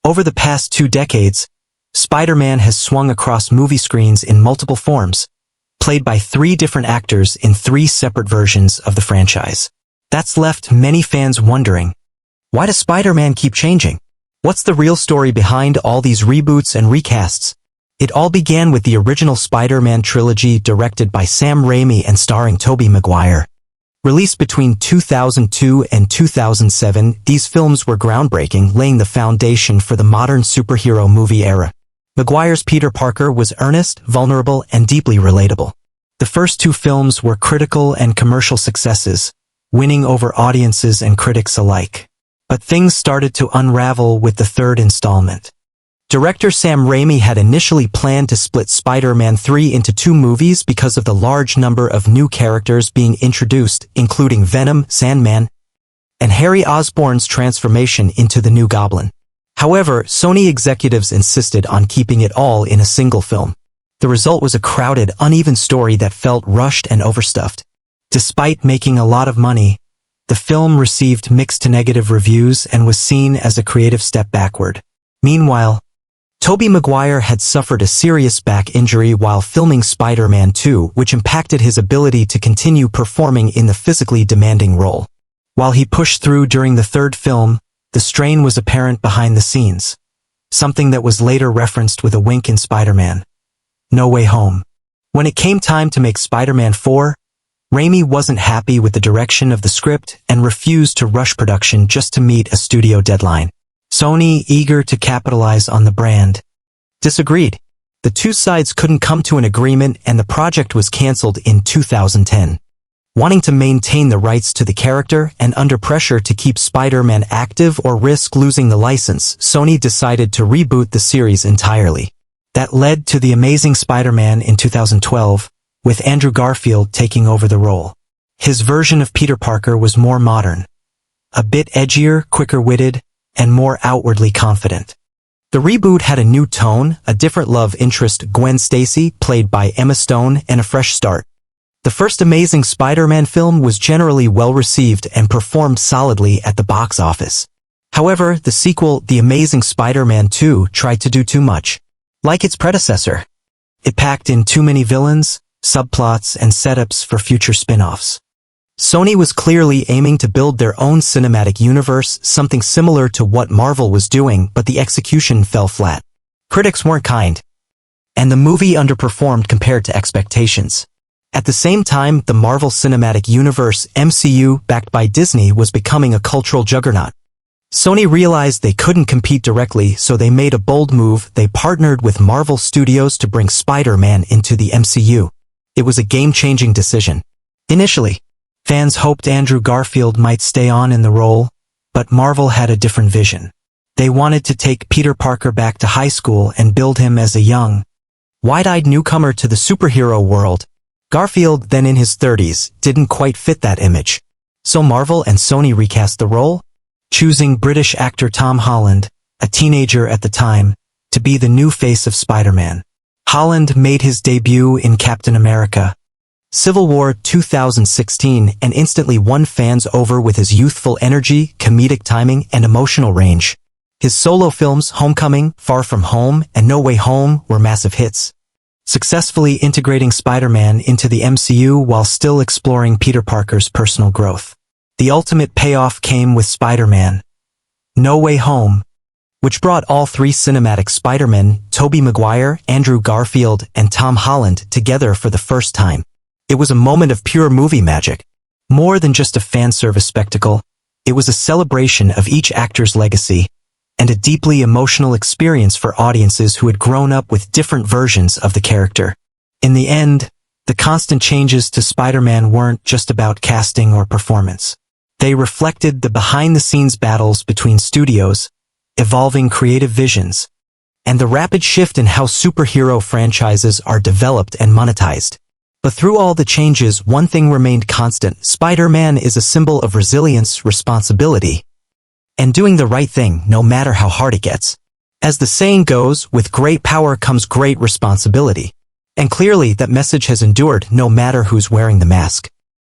Over the past 2 decades, Spider-Man has swung across movie screens in multiple forms, played by 3 different actors in 3 separate versions of the franchise. That's left many fans wondering, why does Spider-Man keep changing? What's the real story behind all these reboots and recasts? It all began with the original Spider-Man trilogy directed by Sam Raimi and starring Tobey Maguire. Released between 2002 and 2007, these films were groundbreaking, laying the foundation for the modern superhero movie era. Maguire's Peter Parker was earnest, vulnerable, and deeply relatable. The first 2 films were critical and commercial successes, winning over audiences and critics alike. But things started to unravel with the 3rd installment. Director Sam Raimi had initially planned to split Spider-Man 3 into 2 movies because of the large number of new characters being introduced, including Venom, Sandman, and Harry Osborn's transformation into the New Goblin. However, Sony executives insisted on keeping it all in a single film. The result was a crowded, uneven story that felt rushed and overstuffed. Despite making a lot of money, the film received mixed to negative reviews and was seen as a creative step backward. Meanwhile, Tobey Maguire had suffered a serious back injury while filming Spider-Man 2, which impacted his ability to continue performing in the physically demanding role. While he pushed through during the 3rd film, the strain was apparent behind the scenes, something that was later referenced with a wink in Spider-Man: No Way Home. When it came time to make Spider-Man 4, Raimi wasn't happy with the direction of the script and refused to rush production just to meet a studio deadline. Sony, eager to capitalize on the brand, disagreed. The 2 sides couldn't come to an agreement and the project was cancelled in 2010. Wanting to maintain the rights to the character and under pressure to keep Spider-Man active or risk losing the license, Sony decided to reboot the series entirely. That led to The Amazing Spider-Man in 2012, with Andrew Garfield taking over the role. His version of Peter Parker was more modern, a bit edgier, quicker-witted, and more outwardly confident. The reboot had a new tone, a different love interest, Gwen Stacy, played by Emma Stone, and a fresh start. The first Amazing Spider-Man film was generally well-received and performed solidly at the box office. However, the sequel, The Amazing Spider-Man 2, tried to do too much. Like its predecessor, it packed in too many villains, subplots, and setups for future spin-offs. Sony was clearly aiming to build their own cinematic universe, something similar to what Marvel was doing, but the execution fell flat. Critics weren't kind, and the movie underperformed compared to expectations. At the same time, the Marvel Cinematic Universe, MCU, backed by Disney, was becoming a cultural juggernaut. Sony realized they couldn't compete directly, so they made a bold move. They partnered with Marvel Studios to bring Spider-Man into the MCU. It was a game-changing decision. Initially, fans hoped Andrew Garfield might stay on in the role, but Marvel had a different vision. They wanted to take Peter Parker back to high school and build him as a young, wide-eyed newcomer to the superhero world. Garfield, then in his 30s, didn't quite fit that image. So Marvel and Sony recast the role, choosing British actor Tom Holland, a teenager at the time, to be the new face of Spider-Man. Holland made his debut in Captain America: Civil War 2016 and instantly won fans over with his youthful energy, comedic timing, and emotional range. His solo films, Homecoming, Far From Home, and No Way Home, were massive hits, successfully integrating Spider-Man into the MCU while still exploring Peter Parker's personal growth. The ultimate payoff came with Spider-Man: No Way Home, which brought all 3 cinematic Spider-Men, Tobey Maguire, Andrew Garfield, and Tom Holland, together for the first time. It was a moment of pure movie magic. More than just a fan service spectacle, it was a celebration of each actor's legacy, and a deeply emotional experience for audiences who had grown up with different versions of the character. In the end, the constant changes to Spider-Man weren't just about casting or performance. They reflected the behind-the-scenes battles between studios, evolving creative visions, and the rapid shift in how superhero franchises are developed and monetized. But through all the changes, one thing remained constant: Spider-Man is a symbol of resilience, responsibility, and doing the right thing, no matter how hard it gets. As the saying goes, with great power comes great responsibility. And clearly that message has endured, no matter who's wearing the mask.